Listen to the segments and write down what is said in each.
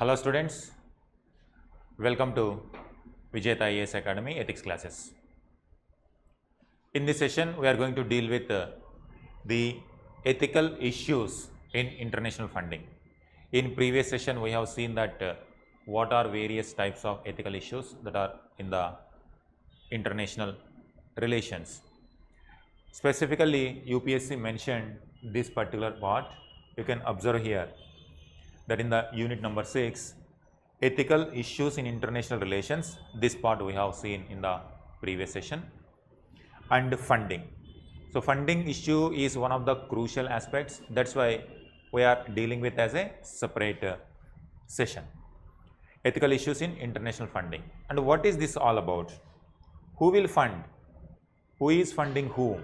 Hello students, welcome to Vijetha IAS Academy ethics classes. In this session, we are going to deal with the ethical issues in international funding. In previous session, we have seen that what are various types of ethical issues that are in the international relations. Specifically, UPSC mentioned this particular part. You can observe here that in the unit number 6, ethical issues in international relations, this part we have seen in the previous session, and funding. So, funding issue is one of the crucial aspects, that is why we are dealing with as a separate session. Ethical issues in international funding. And what is this all about? Who will fund? Who is funding who?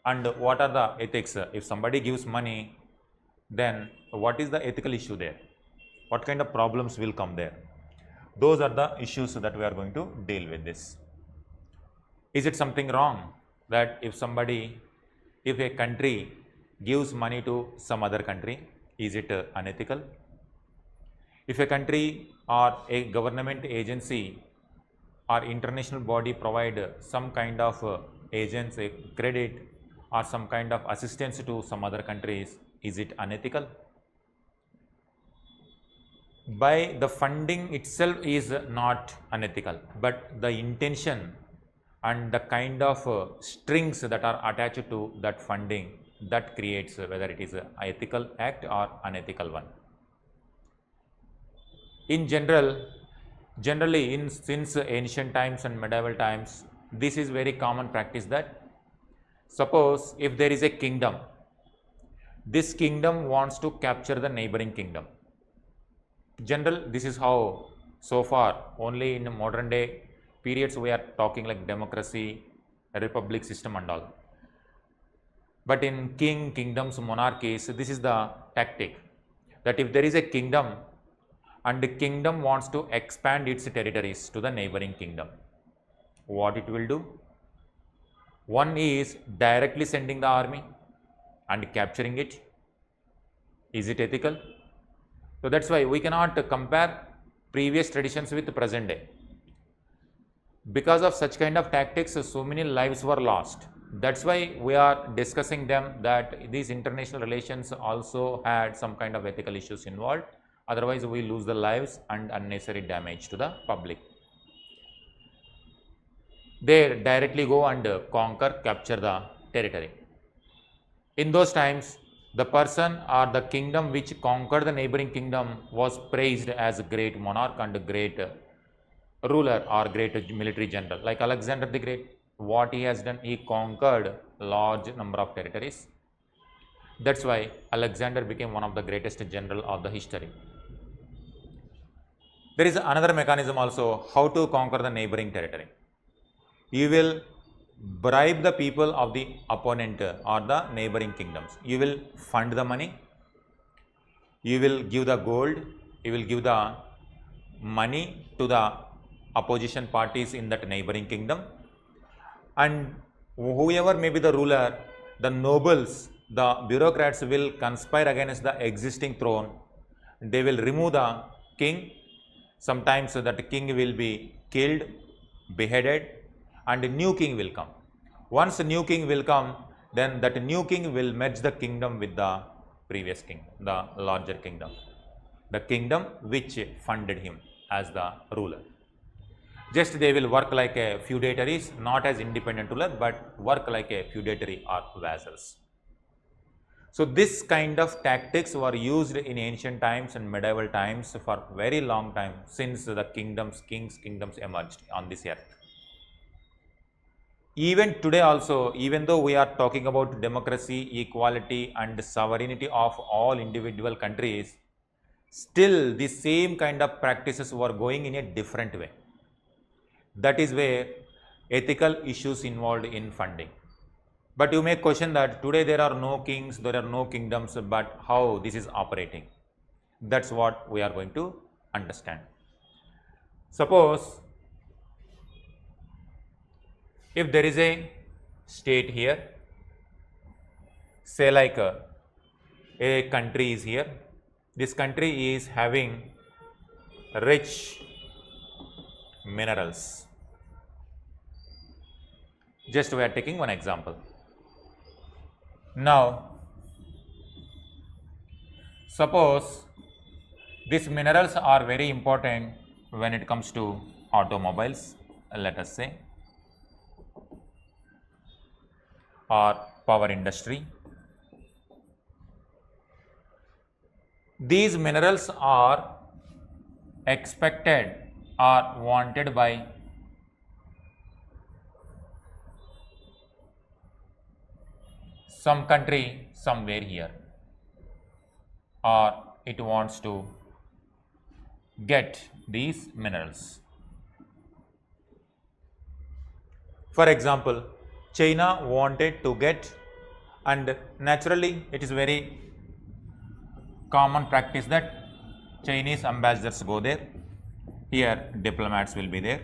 And what are the ethics? If somebody gives money, then what is the ethical issue there? What kind of problems will come there? Those are the issues that we are going to deal with this. Is it something wrong that if a country gives money to some other country, is it unethical? If a country or a government agency or international body provide some kind of agency credit or some kind of assistance to some other countries, is it unethical? By the funding itself is not unethical, but the intention and the kind of strings that are attached to that funding, that creates whether it is an ethical act or unethical one. In generally since ancient times and medieval times, this is very common practice that suppose if there is a kingdom, this kingdom wants to capture the neighboring kingdom. This is how so far only in modern day periods we are talking like democracy, republic system and all. But in kingdoms, monarchies, this is the tactic that if there is a kingdom and the kingdom wants to expand its territories to the neighboring kingdom, what it will do? One is directly sending the army and capturing it. Is it ethical? So, that is why we cannot compare previous traditions with the present day. Because of such kind of tactics, so many lives were lost. That is why we are discussing them, that these international relations also had some kind of ethical issues involved. Otherwise, we lose the lives and unnecessary damage to the public. They directly go and conquer, capture the territory. In those times, the person or the kingdom which conquered the neighboring kingdom was praised as a great monarch and a great ruler or great military general. Like Alexander the Great, what he has done, he conquered large number of territories. That is why Alexander became one of the greatest general of the history. There is another mechanism also how to conquer the neighboring territory. You will bribe the people of the opponent or the neighboring kingdoms. You will fund the money, you will give the gold, you will give the money to the opposition parties in that neighboring kingdom, and whoever may be the ruler, the nobles, the bureaucrats will conspire against the existing throne. They will remove the king. Sometimes that king will be killed, beheaded, and a new king will come. Once a new king will come, then that new king will merge the kingdom with the previous king, the larger kingdom, the kingdom which funded him as the ruler. Just they will work like a feudatories, not as independent ruler, but work like a feudatory or vassals. So, this kind of tactics were used in ancient times and medieval times for very long time since the kingdoms emerged on this earth. Even today also, even though we are talking about democracy, equality and sovereignty of all individual countries, still the same kind of practices were going in a different way. That is where ethical issues involved in funding. But you may question that today there are no kings, there are no kingdoms, but how this is operating? That is what we are going to understand. Suppose if there is a state here, say like a country is here, this country is having rich minerals. Just we are taking one example. Now, suppose these minerals are very important when it comes to automobiles, let us say, or power industry. These minerals are expected or wanted by some country somewhere here, or it wants to get these minerals. For example, China wanted to get, and naturally it is very common practice that Chinese ambassadors go there. Here diplomats will be there.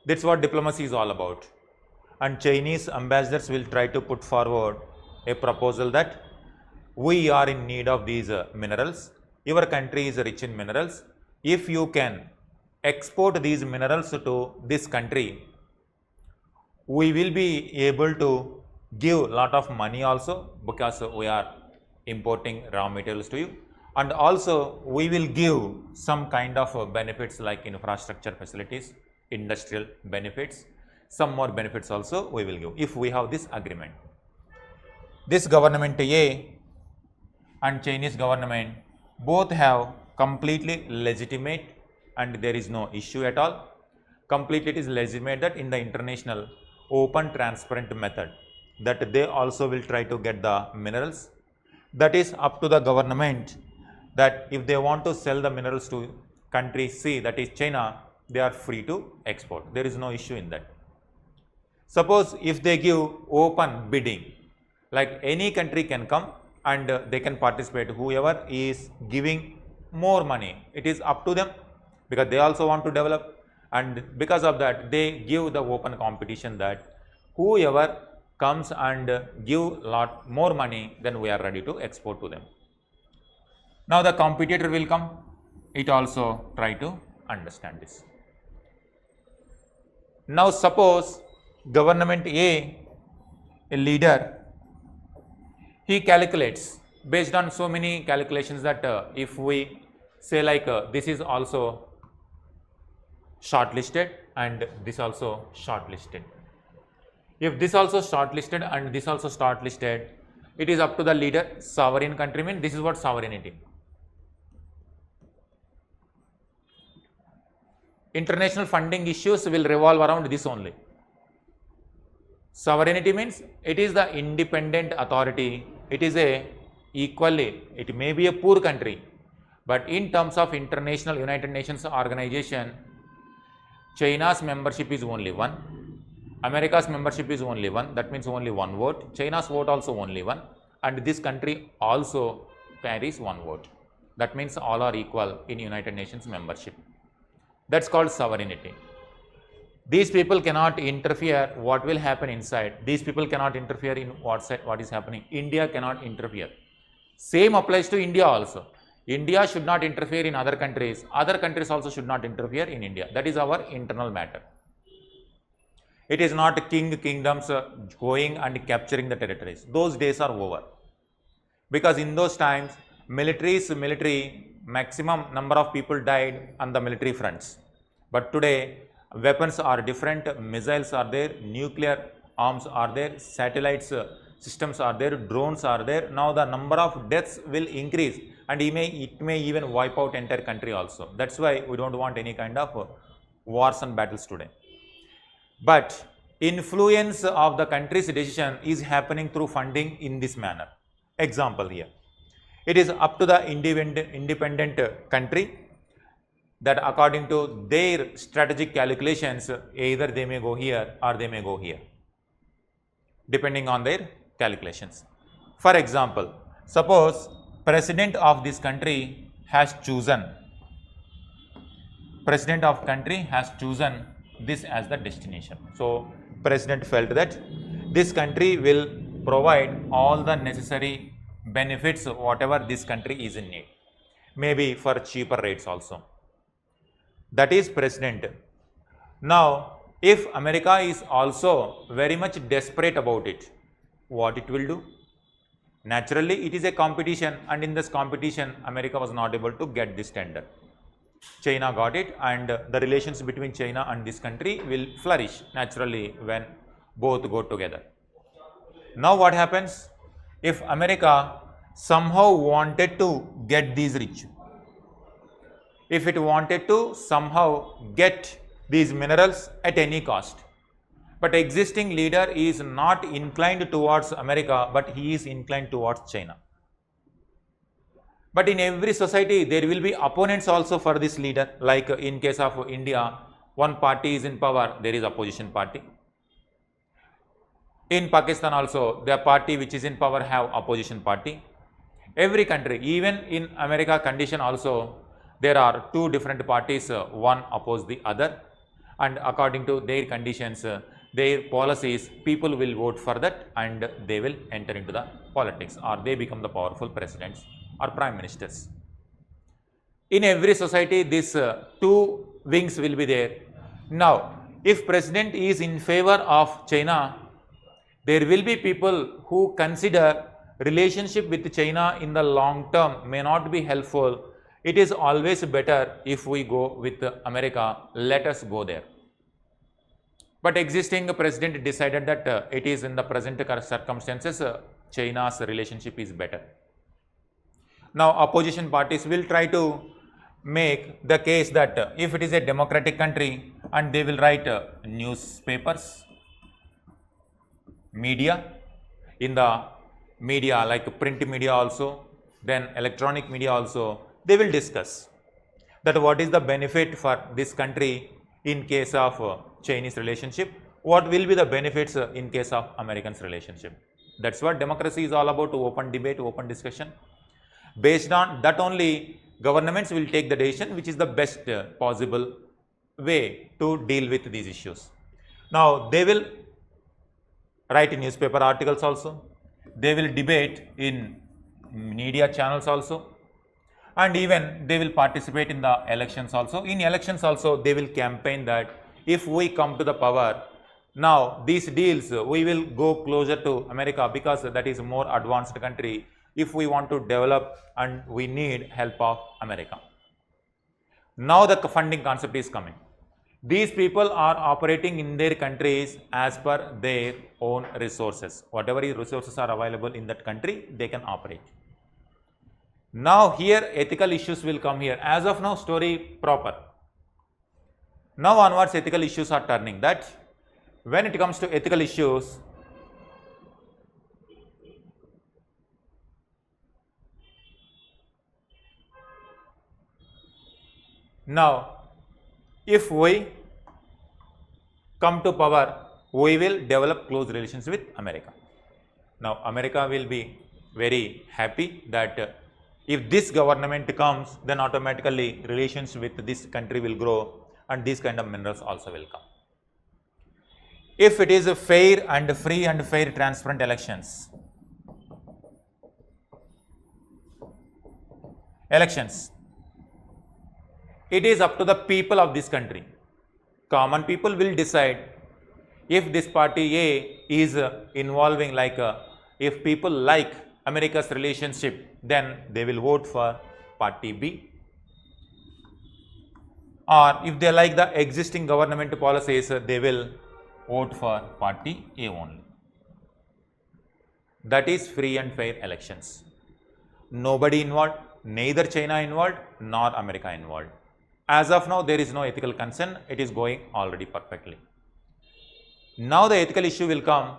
That's what diplomacy is all about. And Chinese ambassadors will try to put forward a proposal that we are in need of these minerals. Your country is rich in minerals. If you can export these minerals to this country, we will be able to give a lot of money also, because we are importing raw materials to you, and also we will give some kind of benefits like infrastructure facilities, industrial benefits, some more benefits also we will give if we have this agreement. This government A and Chinese government both have completely legitimate, and there is no issue at all. Completely it is legitimate that in the international open transparent method that they also will try to get the minerals. That is up to the government, that if they want to sell the minerals to country C, that is China, they are free to export. There is no issue in that. Suppose if they give open bidding, like any country can come and they can participate, whoever is giving more money, it is up to them, because they also want to develop, and because of that they give the open competition that whoever comes and give lot more money, then we are ready to export to them. Now the competitor will come, it also try to understand this. Now suppose government A leader, he calculates based on so many calculations that if we say like this is also shortlisted and this also shortlisted. If this also shortlisted and this also shortlisted, it is up to the leader. Sovereign country means this is what sovereignty. International funding issues will revolve around this only. Sovereignty means it is the independent authority. It is a equally, it may be a poor country, but in terms of international United Nations organization, China's membership is only one. America's membership is only one, that means only one vote. China's vote also only one, and this country also carries one vote. That means all are equal in United Nations membership. That's called sovereignty. These people cannot interfere what will happen inside. These people cannot interfere in what is happening. India cannot interfere. Same applies to India also. India should not interfere in other countries. Other countries also should not interfere in India. That is our internal matter. It is not kingdoms going and capturing the territories. Those days are over. Because in those times, military maximum number of people died on the military fronts. But today, weapons are different, missiles are there, nuclear arms are there, satellites systems are there, drones are there. Now the number of deaths will increase, and it may even wipe out entire country also. That's why we don't want any kind of wars and battles today. But influence of the country's decision is happening through funding in this manner. Example here. It is up to the independent country that according to their strategic calculations, either they may go here or they may go here, depending on their calculations. For example, suppose president of this country has chosen this as the destination. So president felt that this country will provide all the necessary benefits, whatever this country is in need. maybe for cheaper rates also. That is president. Now, if America is also very much desperate about it, what it will do? Naturally, it is a competition, and in this competition, America was not able to get this tender. China got it, and the relations between China and this country will flourish naturally when both go together. Now what happens? If America somehow wanted to get these rich, if it wanted to somehow get these minerals at any cost, but existing leader is not inclined towards America, but he is inclined towards China. But in every society, there will be opponents also for this leader. Like in case of India, one party is in power, there is opposition party. In Pakistan also, the party which is in power have opposition party. Every country, even in America condition also, there are two different parties, one oppose the other, and according to their conditions, their policies, people will vote for that and they will enter into the politics, or they become the powerful presidents or prime ministers. In every society, these two wings will be there. Now, if president is in favor of China, there will be people who consider relationship with China in the long term may not be helpful. It is always better if we go with America, let us go there. But existing president decided that it is in the present circumstances, China's relationship is better. Now, opposition parties will try to make the case that if it is a democratic country, and they will write newspapers, media, in the media like print media also, then electronic media also, they will discuss that what is the benefit for this country in case of Chinese relationship, what will be the benefits in case of Americans relationship. That's what democracy is all about, open debate, open discussion. Based on that only, governments will take the decision which is the best possible way to deal with these issues. Now, they will write in newspaper articles also, they will debate in media channels also, and even they will participate in the elections also. In elections also, they will campaign that if we come to the power, now these deals, we will go closer to America because that is a more advanced country. If we want to develop and we need help of America. Now the funding concept is coming. These people are operating in their countries as per their own resources. Whatever resources are available in that country, they can operate. Now here ethical issues will come here. As of now, story proper. Now onwards, ethical issues are turning. That when it comes to ethical issues, now if we come to power, we will develop close relations with America. Now America will be very happy that if this government comes, then automatically relations with this country will grow and these kind of minerals also will come. If it is a fair and free and fair transparent elections, it is up to the people of this country. Common people will decide if this party A is involving, like if people like America's relationship, then they will vote for party B. Or if they like the existing government policies, they will vote for party A only. That is free and fair elections. Nobody involved, neither China involved nor America involved. As of now, there is no ethical concern, it is going already perfectly. Now the ethical issue will come.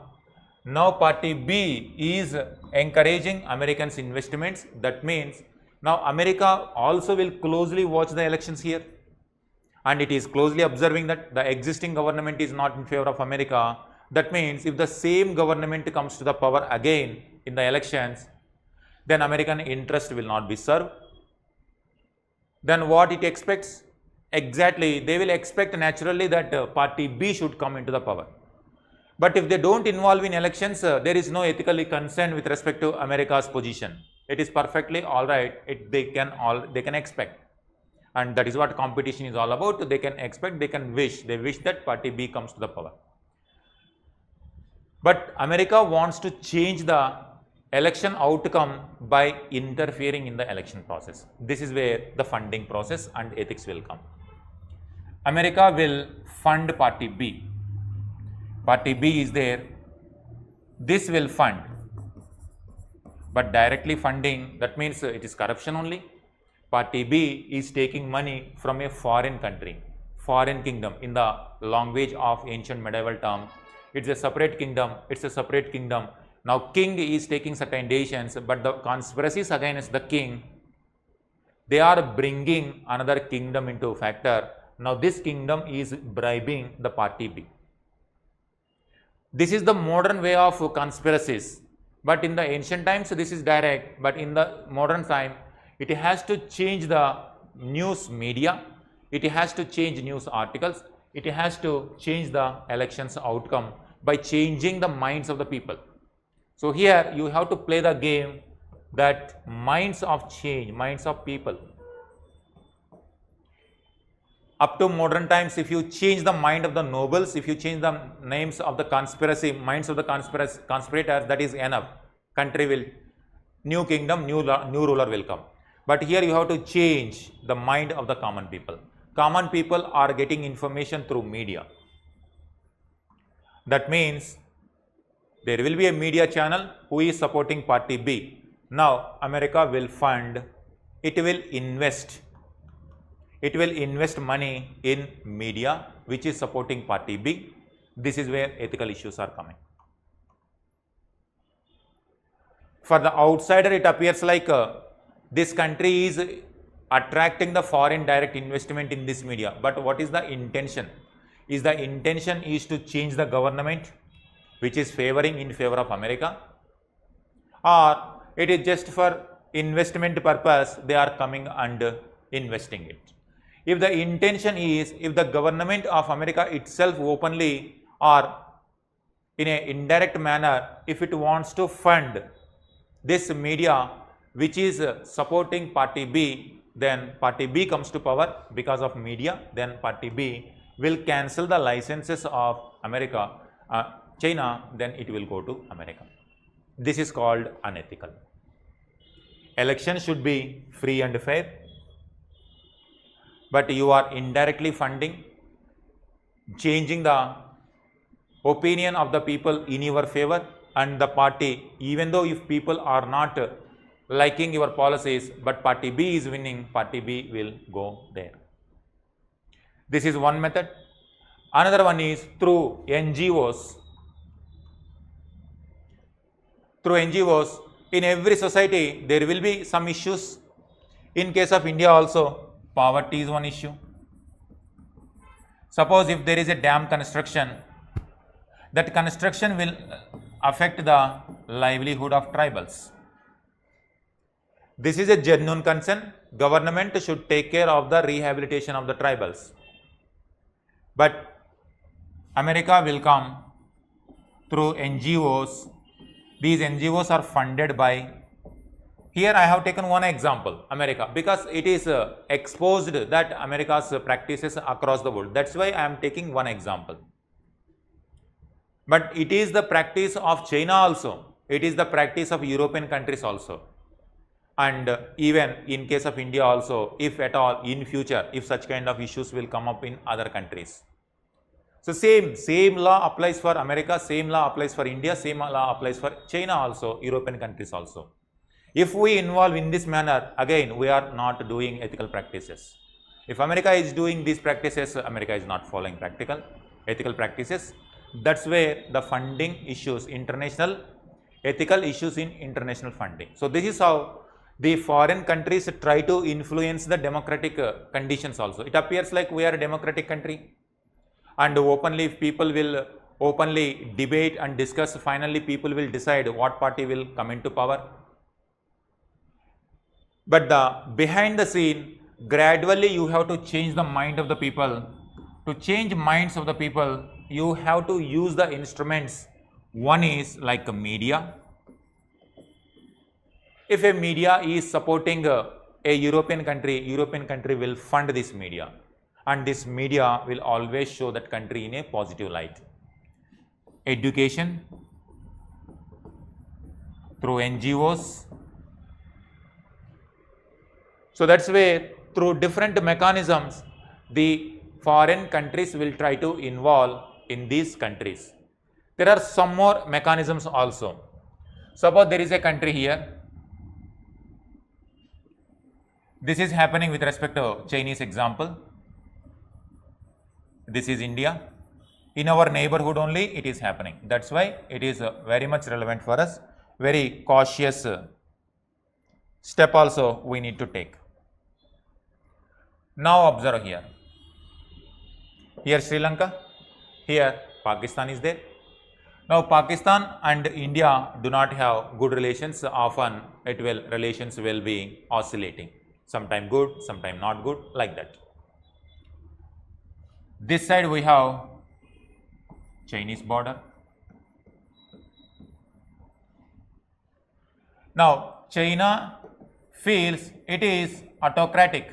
Now party B is encouraging Americans' investments. That means now America also will closely watch the elections here. And it is closely observing that the existing government is not in favor of America. That means if the same government comes to the power again in the elections, then American interest will not be served. Then what it expects? Exactly, they will expect naturally that party B should come into the power. But if they don't involve in elections, there is no ethical concern with respect to America's position. it is perfectly all right. They can expect, and that is what competition is all about. They can expect, they wish that party B comes to the power. But America wants to change the election outcome by interfering in the election process. This is where the funding process and ethics will come. America will fund party B. Party B is there. This will fund. But directly funding, that means it is corruption only. Party B is taking money from a foreign country, foreign kingdom. In the language of ancient medieval term, it's a separate kingdom. It's a separate kingdom. Now, king is taking certain decisions, but the conspiracies against the king, they are bringing another kingdom into factor. Now, this kingdom is bribing the party B. This is the modern way of conspiracies. But in the ancient times, this is direct. But in the modern time, it has to change the news media. It has to change news articles. It has to change the elections outcome by changing the minds of the people. So here you have to play the game that minds of change, minds of people. Up to modern times, if you change the mind of the nobles, if you change the names of the conspiracy, minds of the conspirators, that is enough. Country will, new kingdom, new ruler will come. But here you have to change the mind of the common people. Common people are getting information through media. That means there will be a media channel who is supporting party B. Now, America will fund, it will invest money in media which is supporting party B. This is where ethical issues are coming. For the outsider, it appears like this country is attracting the foreign direct investment in this media. But what is the intention? Is the intention is to change the government which is favoring in favor of America, or it is just for investment purpose they are coming and investing it? If the intention is, if the government of America itself openly or in an indirect manner, if it wants to fund this media which is supporting party B, then party B comes to power because of media, then party B will cancel the licenses of America, China, then it will go to America. This is called unethical. Election should be free and fair, but you are indirectly funding, changing the opinion of the people in your favor, and the party, even though if people are not liking your policies, but party B is winning, party B will go there. This is one method. Another one is through NGOs. Through NGOs, in every society there will be some issues. In case of India also, poverty is one issue. Suppose if there is a dam construction, that construction will affect the livelihood of tribals. This is a genuine concern. Government should take care of the rehabilitation of the tribals. But America will come through NGOs. These NGOs are funded by, here I have taken one example, America, because it is exposed that America's practices across the world. That's why I am taking one example. But it is the practice of China also. It is the practice of European countries also. And even in case of India also, if at all in future, if such kind of issues will come up in other countries. So same law applies for America, same law applies for India, same law applies for China also, European countries also. If we involve in this manner, again we are not doing ethical practices. If America is doing these practices, America is not following ethical practices. That's where the funding issues, international ethical issues in international funding. So this is how the foreign countries try to influence the democratic conditions also. It appears like we are a democratic country, and openly if people will openly debate and discuss, finally people will decide what party will come into power. But behind the scene, gradually you have to change the mind of the people. To change minds of the people, you have to use the instruments. One is like media. If a media is supporting a European country will fund this media, and this media will always show that country in a positive light. Education through NGOs. So that's where through different mechanisms the foreign countries will try to involve in these countries. There are some more mechanisms also. Suppose there is a country here. This is happening with respect to Chinese example. This is India. In our neighborhood only it is happening. That's why it is very much relevant for us. Very cautious step also we need to take. Now observe here. Here Sri Lanka, here Pakistan is there. Now Pakistan and India do not have good relations. Often relations will be oscillating. Sometime good, sometime not good, like that. This side we have Chinese border. Now China feels it is autocratic,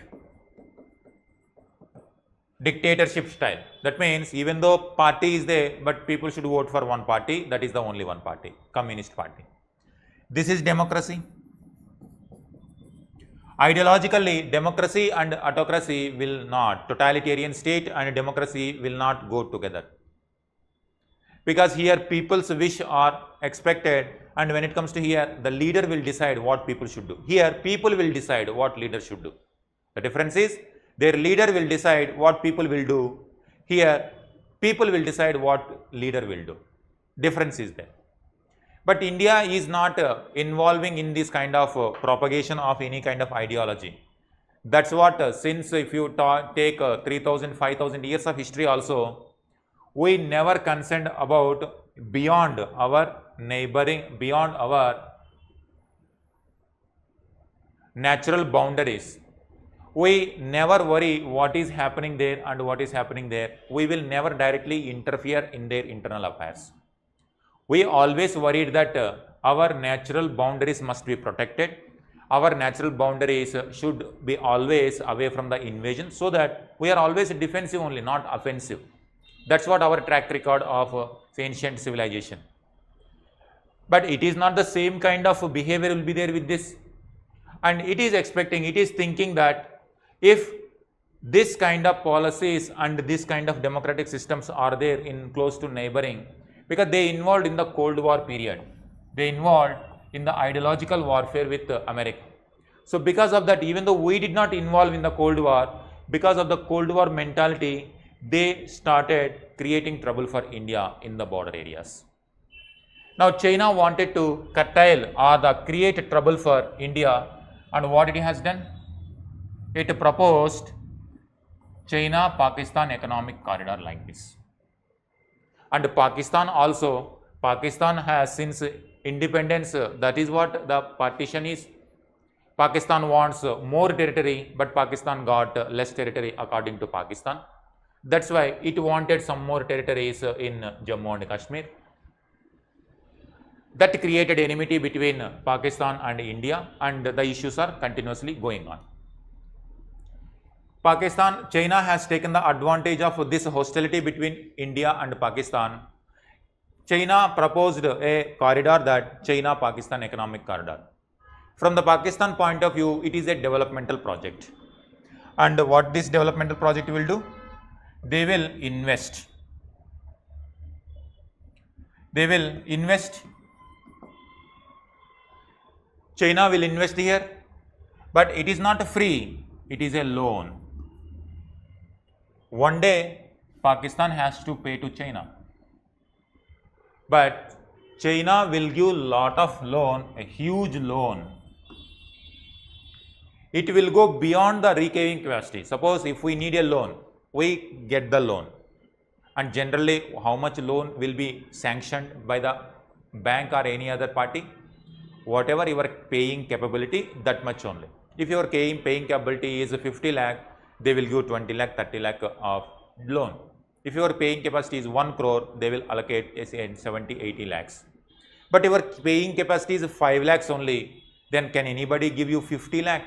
dictatorship style. That means even though party is there, but people should vote for one party, that is the only one party, Communist Party. This is democracy. Ideologically, democracy and autocracy will not, totalitarian state and democracy will not go together. Because here people's wish are expected, and when it comes to here, the leader will decide what people should do. Here people will decide what leader should do. The difference is their leader will decide what people will do. Here people will decide what leader will do. Difference is there. But India is not involving in this kind of propagation of any kind of ideology. That's what since if you take 3000, 5000 years of history also, we never concerned about beyond our neighboring, beyond our natural boundaries. We never worry what is happening there and what is happening there. We will never directly interfere in their internal affairs. We always worried that our natural boundaries must be protected. Our natural boundaries should be always away from the invasion, so that we are always defensive only, not offensive. That's what our track record of ancient civilization. But it is not the same kind of behavior will be there with this. And it is expecting, it is thinking that if this kind of policies and this kind of democratic systems are there in close to neighboring, because they involved in the Cold War period, they involved in the ideological warfare with America. So because of that, even though we did not involve in the Cold War, because of the Cold War mentality, they started creating trouble for India in the border areas. Now China wanted to curtail or create trouble for India, and what it has done? It proposed China-Pakistan economic corridor like this. And Pakistan also, Pakistan has since independence, that is what the partition is. Pakistan wants more territory, but Pakistan got less territory according to Pakistan. That's why it wanted some more territories in Jammu and Kashmir. That created enmity between Pakistan and India, and the issues are continuously going on. China has taken the advantage of this hostility between India and Pakistan. China proposed a corridor, that China-Pakistan economic corridor. From the Pakistan point of view, it is a developmental project. And what this developmental project will do? They will invest. They will invest. China will invest here, but it is not free, it is a loan. One day Pakistan has to pay to China, but China will give lot of loan, a huge loan. It will go beyond the repaying capacity. Suppose if we need a loan, we get the loan, and generally how much loan will be sanctioned by the bank or any other party? Whatever your paying capability, that much only. If your paying capability is 50 lakh, they will give 20 lakh, 30 lakh of loan. If your paying capacity is 1 crore, they will allocate 70, 80 lakhs. But your paying capacity is 5 lakhs only, then can anybody give you 50 lakh?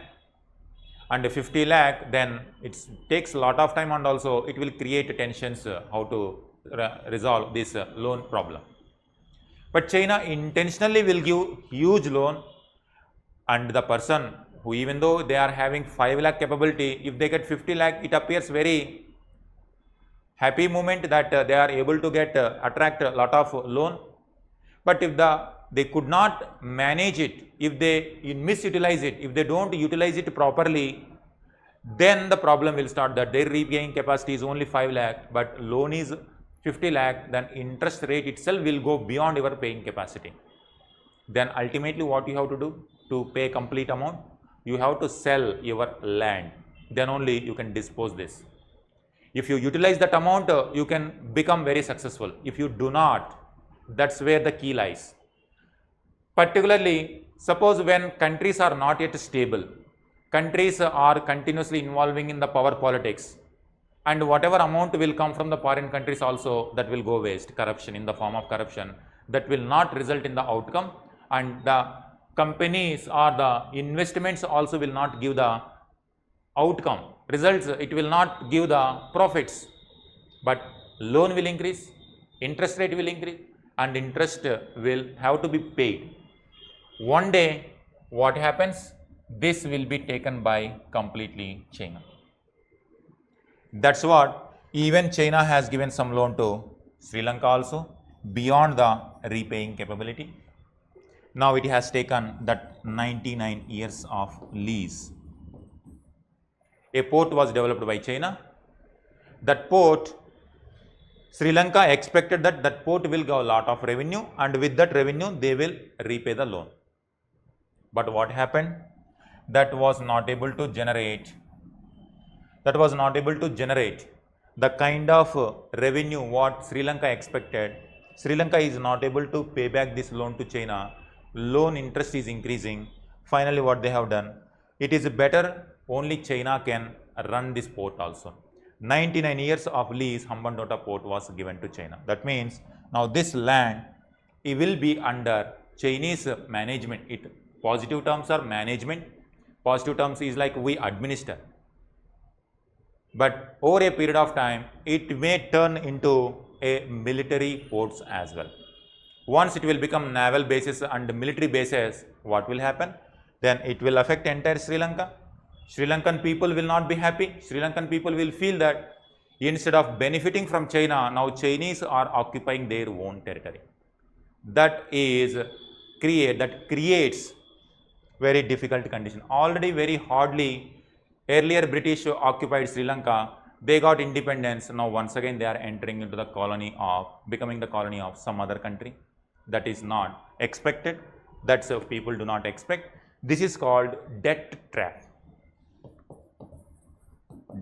And 50 lakh, then it takes a lot of time, and also it will create tensions how to resolve this loan problem. But China intentionally will give huge loan, and the person who, even though they are having 5 lakh capability, if they get 50 lakh, it appears very happy moment that they are able to get attract a lot of loan. But if they could not manage it, if they misutilize it, if they don't utilize it properly, then the problem will start that their repaying capacity is only 5 lakh, but loan is 50 lakh, then interest rate itself will go beyond your paying capacity. Then ultimately what you have to do to pay complete amount? You have to sell your land, then only you can dispose this. If you utilize that amount, you can become very successful. If you do not, that's where the key lies. Particularly, suppose when countries are not yet stable, countries are continuously involving in the power politics, and whatever amount will come from the foreign countries also, that will go waste, corruption, in the form of corruption, that will not result in the outcome, and the companies or the investments also will not give the outcome, results, it will not give the profits, but loan will increase, interest rate will increase, and interest will have to be paid. One day, what happens? This will be taken by completely China. That's what even China has given some loan to Sri Lanka also, beyond the repaying capability. Now it has taken that 99 years of lease. A port was developed by China. That port, Sri Lanka expected that that port will give a lot of revenue, and with that revenue they will repay the loan. But what happened? That was not able to generate the kind of revenue what Sri Lanka expected. Sri Lanka is not able to pay back this loan to China. Loan interest is increasing. Finally, what they have done? It is better only China can run this port also. 99 years of lease, Hambantota port was given to China. That means now this land, it will be under Chinese management. Positive terms are management. Positive terms is like we administer. But over a period of time, it may turn into a military ports as well. Once it will become naval bases and military bases, what will happen? Then it will affect entire Sri Lanka. Sri Lankan people will not be happy. Sri Lankan people will feel that instead of benefiting from China, now Chinese are occupying their own territory. That creates very difficult condition. Already very hardly, earlier British occupied Sri Lanka, they got independence. Now once again they are entering into the becoming the colony of some other country. That is not expected. That's what people do not expect. This is called debt trap.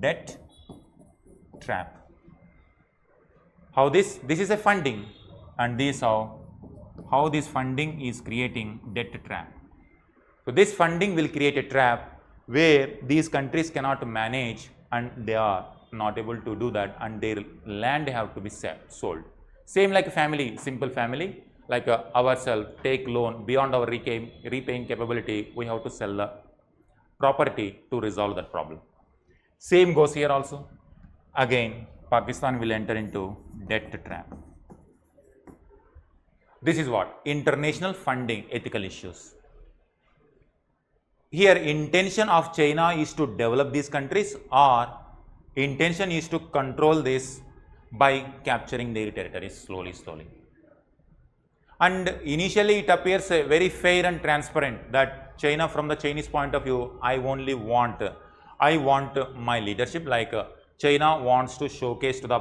Debt trap. How this is a funding, and this how this funding is creating debt trap. So this funding will create a trap where these countries cannot manage, and they are not able to do that, and their land have to be sold. Same like a family, simple family, like ourselves take loan beyond our repaying capability, we have to sell the property to resolve that problem. Same goes here also. Again, Pakistan will enter into debt trap. This is what? International funding ethical issues. Here intention of China is to develop these countries, or intention is to control this by capturing their territories slowly. And initially it appears very fair and transparent that China, from the Chinese point of view, I want my leadership, like China wants to showcase to the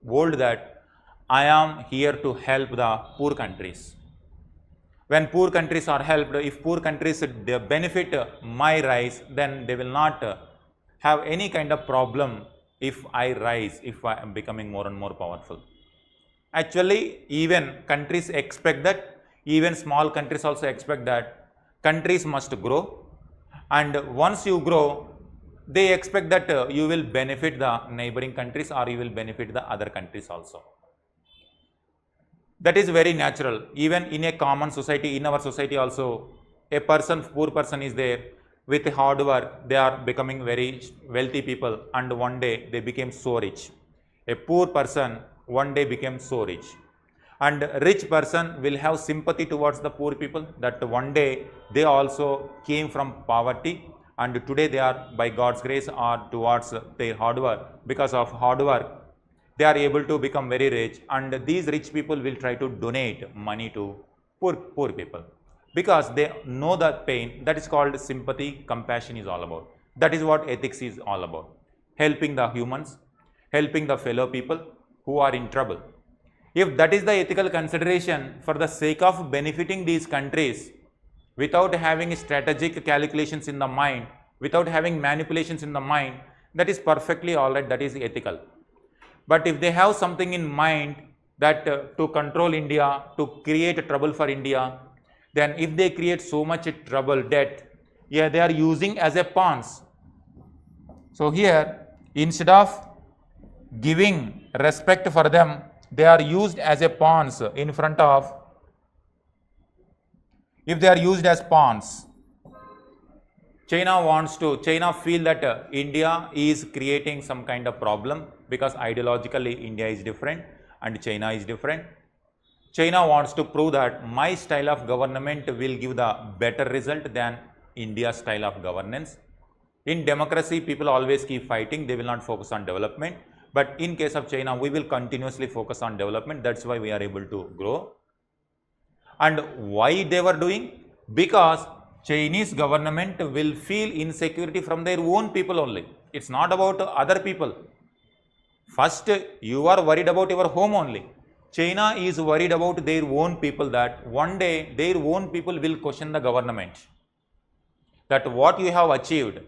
world that I am here to help the poor countries. When poor countries are helped, if poor countries benefit my rise, then they will not have any kind of problem if I rise, if I am becoming more and more powerful. Actually, even countries expect that, even small countries also expect that countries must grow, and once you grow, they expect that you will benefit the neighboring countries, or you will benefit the other countries also. That is very natural. Even in a common society, in our society also, a person, poor person is there, with hard work, they are becoming very wealthy people, and one day they became so rich. A poor person one day became so rich. And rich person will have sympathy towards the poor people, that one day they also came from poverty, and today they are, by God's grace or towards their hard work, because of hard work, they are able to become very rich, and these rich people will try to donate money to poor people, because they know the pain. That is called sympathy. Compassion is all about. That is what ethics is all about. Helping the humans, helping the fellow people who are in trouble. If that is the ethical consideration for the sake of benefiting these countries, without having strategic calculations in the mind, without having manipulations in the mind, that is perfectly all right, that is ethical. But if they have something in mind that to control India, to create trouble for India, then if they create so much trouble, debt, yeah, they are using as a pawns. So here, instead of giving respect for them, they are used as a pawns in front of. If they are used as pawns, China feel that India is creating some kind of problem, because ideologically India is different and China is different. China wants to prove that my style of government will give the better result than India's style of governance. In democracy, people always keep fighting, they will not focus on development. But in case of China, we will continuously focus on development. That's why we are able to grow. And why they were doing? Because Chinese government will feel insecurity from their own people only. It's not about other people. First, you are worried about your home only. China is worried about their own people, that one day their own people will question the government. That what you have achieved,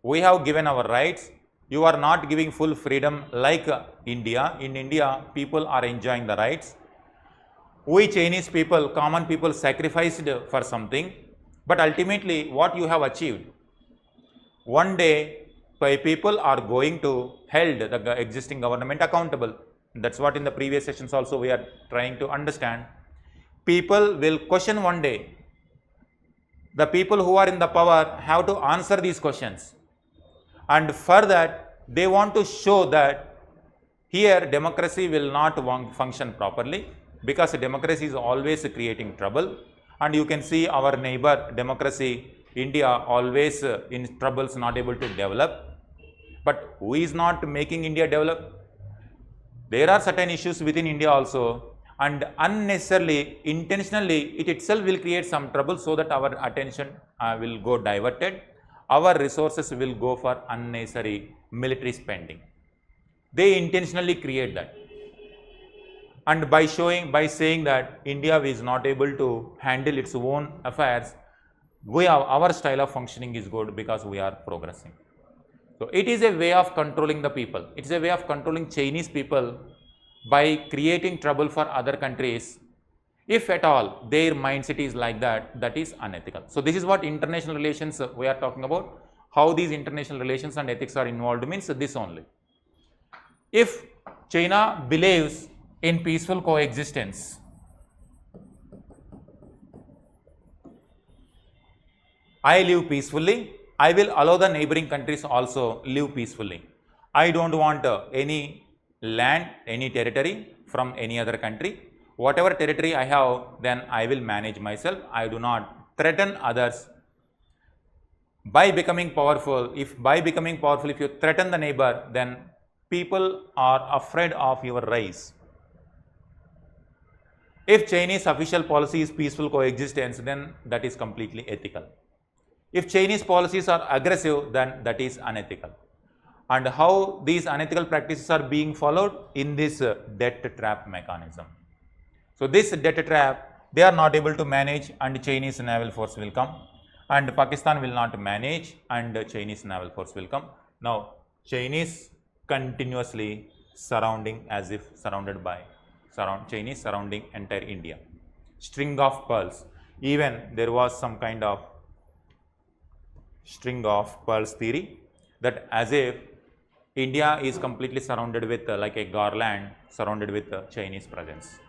we have given our rights, you are not giving full freedom like India. In India, people are enjoying the rights. We Chinese people, common people, sacrificed for something, but ultimately what you have achieved? One day, people are going to hold the existing government accountable. That's what in the previous sessions also we are trying to understand. People will question one day. The people who are in the power have to answer these questions. And for that, they want to show that here democracy will not function properly, because democracy is always creating trouble. And you can see our neighbor democracy, India, always in troubles, not able to develop. But who is not making India develop? There are certain issues within India also, and unnecessarily, intentionally, it itself will create some trouble, so that our attention will go diverted. Our resources will go for unnecessary military spending. They intentionally create that. And by saying that India is not able to handle its own affairs, our style of functioning is good, because we are progressing. So it is a way of controlling the people. It is a way of controlling Chinese people by creating trouble for other countries. If at all their mindset is like that, that is unethical. So this is what international relations we are talking about. How these international relations and ethics are involved means this only. If China believes in peaceful coexistence, I live peacefully, I will allow the neighboring countries also live peacefully. I don't want any land, any territory from any other country. Whatever territory I have, then I will manage myself. I do not threaten others. By becoming powerful, if you threaten the neighbor, then people are afraid of your rise. If Chinese official policy is peaceful coexistence, then that is completely ethical. If Chinese policies are aggressive, then that is unethical. And how these unethical practices are being followed? In this debt trap mechanism. So this debt trap, they are not able to manage, and Chinese naval force will come, and Pakistan will not manage, and Chinese naval force will come. Now Chinese continuously surrounding, as if surrounded by Chinese surrounding entire India. String of pearls. Even there was some kind of string of pearls theory, that as if India is completely surrounded with like a garland, surrounded with Chinese presence.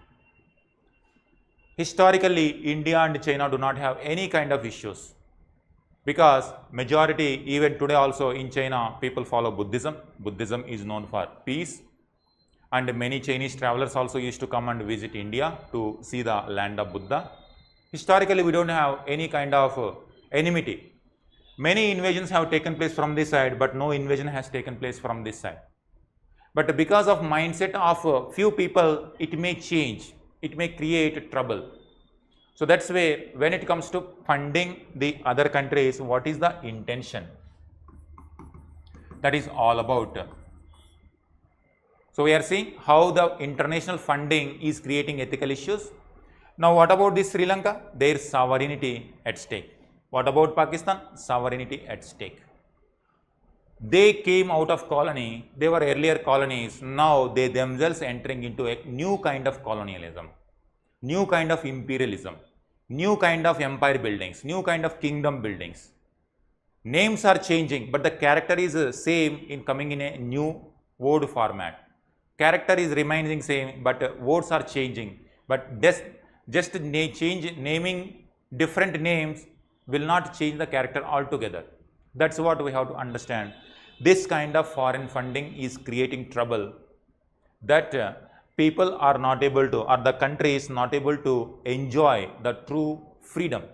Historically, India and China do not have any kind of issues, because majority, even today also in China, people follow Buddhism. Buddhism is known for peace, and many Chinese travelers also used to come and visit India to see the land of Buddha. Historically, we don't have any kind of enmity. Many invasions have taken place from this side, but no invasion has taken place from this side. But because of mindset of few people, it may change, it may create trouble. So that's why when it comes to funding the other countries, what is the intention? That is all about. So we are seeing how the international funding is creating ethical issues. Now what about this Sri Lanka? Their sovereignty at stake. What about Pakistan? Sovereignty at stake. They came out of colony, they were earlier colonies, now they themselves entering into a new kind of colonialism, new kind of imperialism, new kind of empire buildings, new kind of kingdom buildings. Names are changing, but the character is same in coming in a new word format. Character is remaining same, but words are changing. But just change naming different names will not change the character altogether. That's what we have to understand. This kind of foreign funding is creating trouble, that people are not able to, or the country is not able to enjoy the true freedom.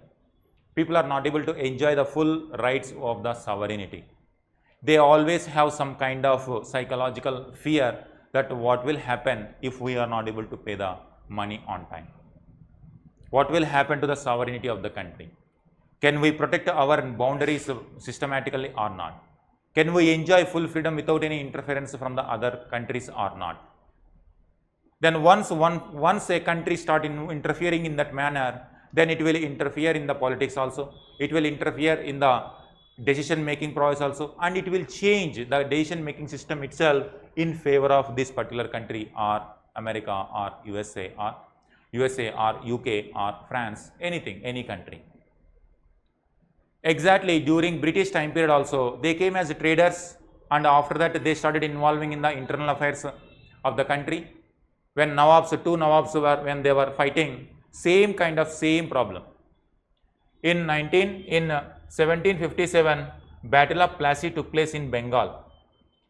People are not able to enjoy the full rights of the sovereignty. They always have some kind of psychological fear that what will happen if we are not able to pay the money on time. What will happen to the sovereignty of the country? Can we protect our boundaries systematically or not? Can we enjoy full freedom without any interference from the other countries or not? Then once a country starts interfering in that manner, then it will interfere in the politics also. It will interfere in the decision making process also, and it will change the decision making system itself in favor of this particular country, or America, or USA or UK or France, anything, any country. Exactly during British time period also, they came as traders, and after that they started involving in the internal affairs of the country. When two Nawabs when they were fighting, same problem. In 1757, Battle of Plassey took place in Bengal,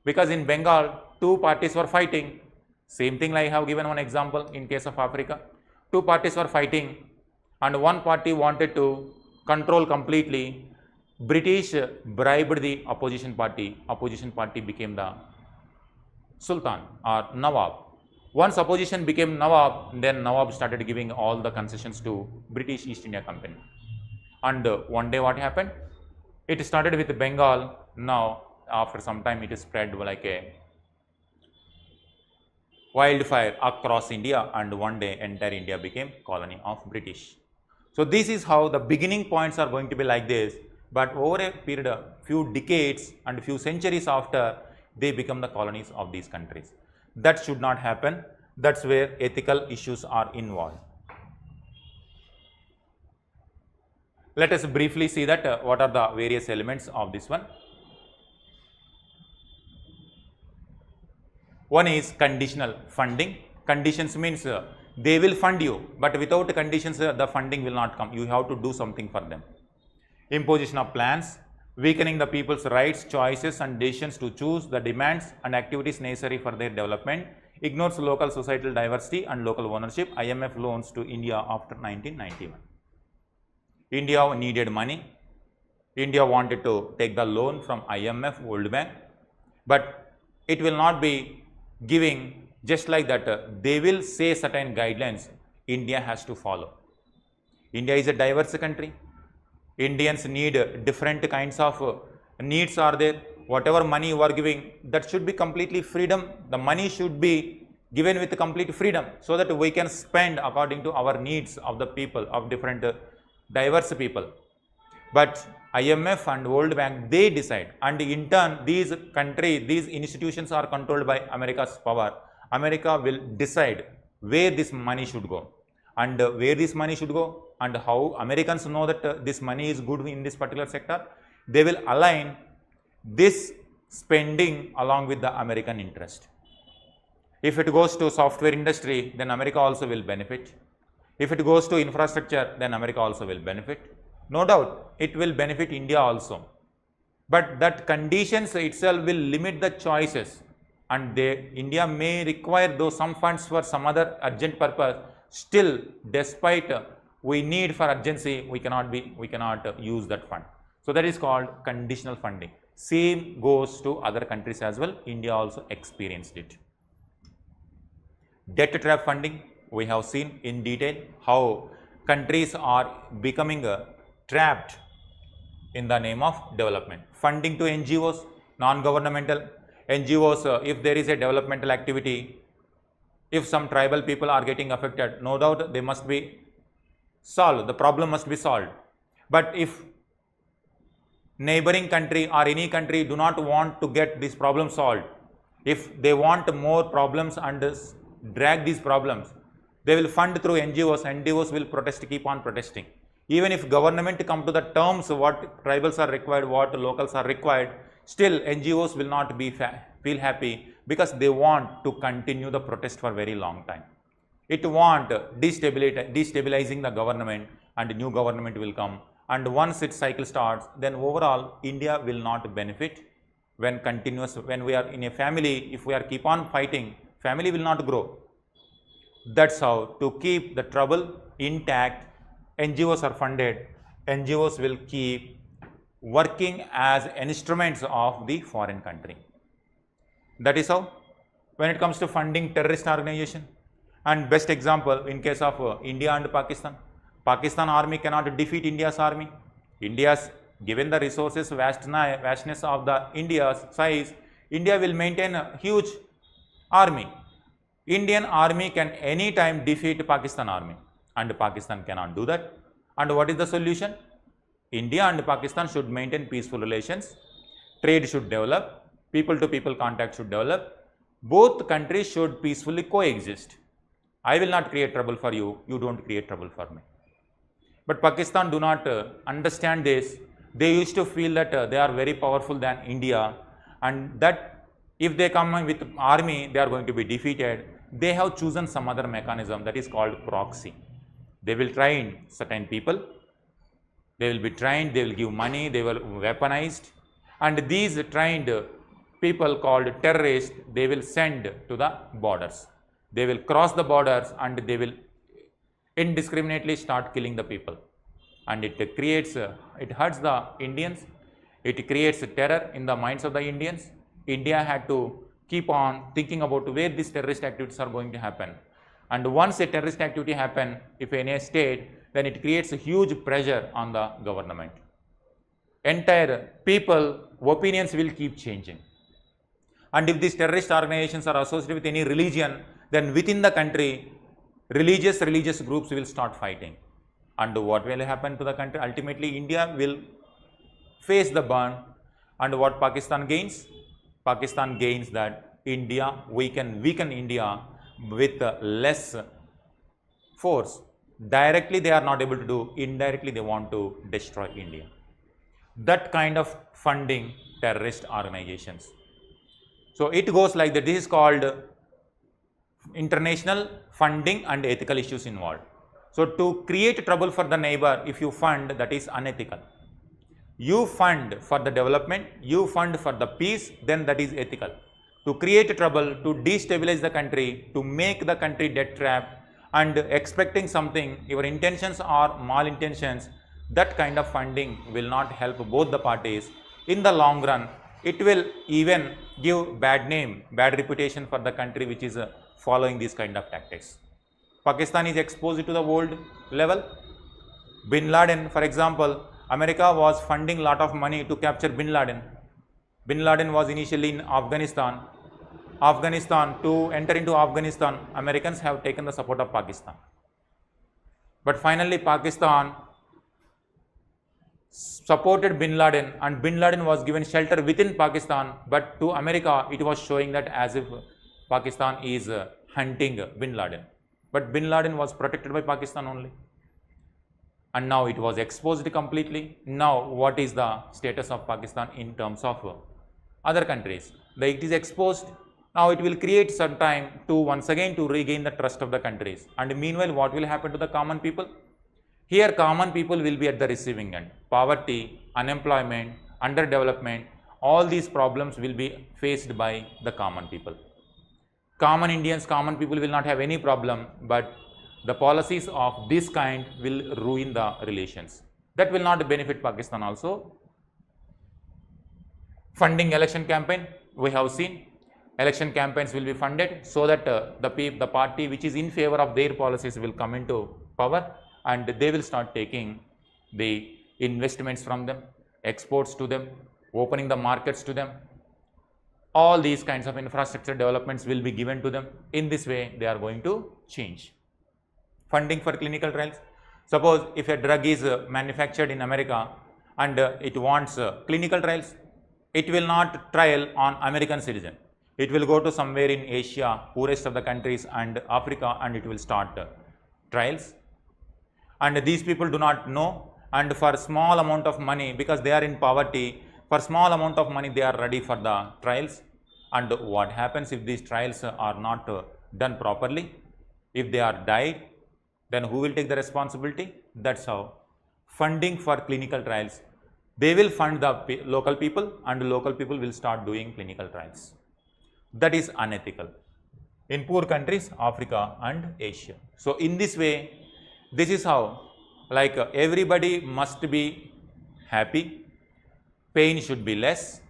because in Bengal two parties were fighting. Same thing, like I have given one example in case of Africa. Two parties were fighting, and one party wanted to control completely. British bribed the opposition party. Opposition party became the Sultan or Nawab. Once opposition became Nawab, then Nawab started giving all the concessions to British East India Company. And one day what happened? It started with Bengal. Now after some time it is spread like a wildfire across India, and one day entire India became colony of British. So this is how the beginning points are going to be like this, but over a period of few decades and few centuries after, they become the colonies of these countries. That should not happen. That's where ethical issues are involved. Let us briefly see that what are the various elements of this one. One is conditional funding. Conditions means they will fund you, but without conditions the funding will not come. You have to do something for them. Imposition of plans, weakening the people's rights, choices and decisions to choose the demands and activities necessary for their development, ignores local societal diversity and local ownership. IMF loans to India after 1991. India needed money. India wanted to take the loan from IMF, World Bank, but it will not be giving just like that. They will say certain guidelines India has to follow. India is a diverse country. Indians need different kinds of needs are there. Whatever money you are giving, that should be completely freedom. The money should be given with complete freedom, so that we can spend according to our needs of the people, of different diverse people. But IMF and World Bank, they decide, and in turn these institutions are controlled by America's power. America will decide where this money should go, and where this money should go, and how Americans know that this money is good in this particular sector. They will align this spending along with the American interest. If it goes to software industry, then America also will benefit. If it goes to infrastructure, then America also will benefit. No doubt, it will benefit India also. But that conditions itself will limit the choices, and India may require those some funds for some other urgent purpose. Still, despite we need for urgency, we cannot use that fund. So that is called conditional funding. Same goes to other countries as well. India also experienced it. Debt trap funding, we have seen in detail how countries are becoming trapped in the name of development. Funding to NGOs, non-governmental NGOs, if there is a developmental activity, if some tribal people are getting affected, no doubt they must be solved, the problem must be solved. But if neighboring country or any country do not want to get this problem solved, if they want more problems and drag these problems, they will fund through NGOs. NGOs will protest, keep on protesting. Even if government come to the terms what tribals are required, what locals are required, still NGOs will not be feel happy, because they want to continue the protest for very long time. It want destabilizing the government, and new government will come, and once its cycle starts, then overall India will not benefit. When we are in a family, if we are keep on fighting, family will not grow. That's how, to keep the trouble intact, NGOs are funded. NGOs will keep working as instruments of the foreign country. That is how, when it comes to funding terrorist organization, and best example in case of India and Pakistan. Pakistan army cannot defeat India's army. India's, given the resources, vastness of the India's size, India will maintain a huge army. Indian army can anytime defeat Pakistan army, and Pakistan cannot do that. And what is the solution? India and Pakistan should maintain peaceful relations, trade should develop, people to people contact should develop, both countries should peacefully coexist. I will not create trouble for you, you don't create trouble for me. But Pakistan do not understand this. They used to feel that they are very powerful than India, and that if they come with army, they are going to be defeated. They have chosen some other mechanism that is called proxy. They will train certain people, they will be trained, they will give money, they will weaponized, and these trained people called terrorists, they will send to the borders. They will cross the borders and they will indiscriminately start killing the people, and it creates, it hurts the Indians, it creates terror in the minds of the Indians. India had to keep on thinking about where these terrorist activities are going to happen, and once a terrorist activity happen, if in a state, then it creates a huge pressure on the government. Entire people opinions will keep changing, and if these terrorist organizations are associated with any religion, then within the country religious groups will start fighting, and what will happen to the country? Ultimately India will face the burn, and what Pakistan gains? Pakistan gains that India, we can weaken India with less force. Directly they are not able to do, indirectly they want to destroy India. That kind of funding terrorist organizations. So it goes like that. This is called international funding and ethical issues involved. So to create trouble for the neighbor, if you fund, that is unethical. You fund for the development, you fund for the peace, then that is ethical. To create trouble, to destabilize the country, to make the country debt trap, and expecting something, your intentions are malintentions, that kind of funding will not help both the parties. In the long run, it will even give bad name, bad reputation for the country which is following these kind of tactics. Pakistan is exposed to the world level. Bin Laden, for example, America was funding lot of money to capture Bin Laden. Bin Laden was initially in Afghanistan. To enter into Afghanistan, Americans have taken the support of Pakistan. But finally Pakistan supported Bin Laden, and Bin Laden was given shelter within Pakistan, but to America it was showing that as if Pakistan is hunting Bin Laden. But Bin Laden was protected by Pakistan only. And now it was exposed completely. Now what is the status of Pakistan in terms of other countries? It is exposed. Now it will create some time to once again to regain the trust of the countries. And meanwhile, what will happen to the common people? Here common people will be at the receiving end. Poverty, unemployment, underdevelopment, all these problems will be faced by the common people. Common Indians, common people will not have any problem, but the policies of this kind will ruin the relations. That will not benefit Pakistan also. Funding election campaign, we have seen election campaigns will be funded so that the party which is in favor of their policies will come into power, and they will start taking the investments from them, exports to them, opening the markets to them. All these kinds of infrastructure developments will be given to them. In this way, they are going to change. Funding for clinical trials. Suppose if a drug is manufactured in America and it wants clinical trials, it will not trial on American citizen. It will go to somewhere in Asia, poorest of the countries, and Africa, and it will start trials. And these people do not know, and for small amount of money, because they are in poverty, for small amount of money they are ready for the trials. And what happens if these trials are not done properly? If they are died, then who will take the responsibility? That's how funding for clinical trials, they will fund the local people, and local people will start doing clinical trials. That is unethical in poor countries, Africa and Asia. So in this way, this is how, like, everybody must be happy, pain should be less,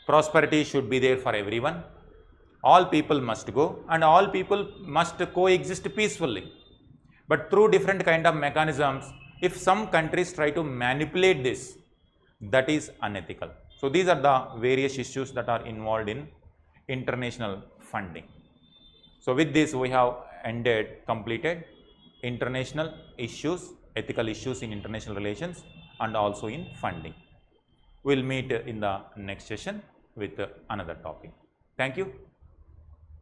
prosperity should be there for everyone, all people must go, and all people must coexist peacefully. But through different kind of mechanisms, if some countries try to manipulate this, that is unethical. So these are the various issues that are involved in international funding. So with this, we have completed international issues, ethical issues in international relations, and also in funding. We will meet in the next session with another topic. Thank you.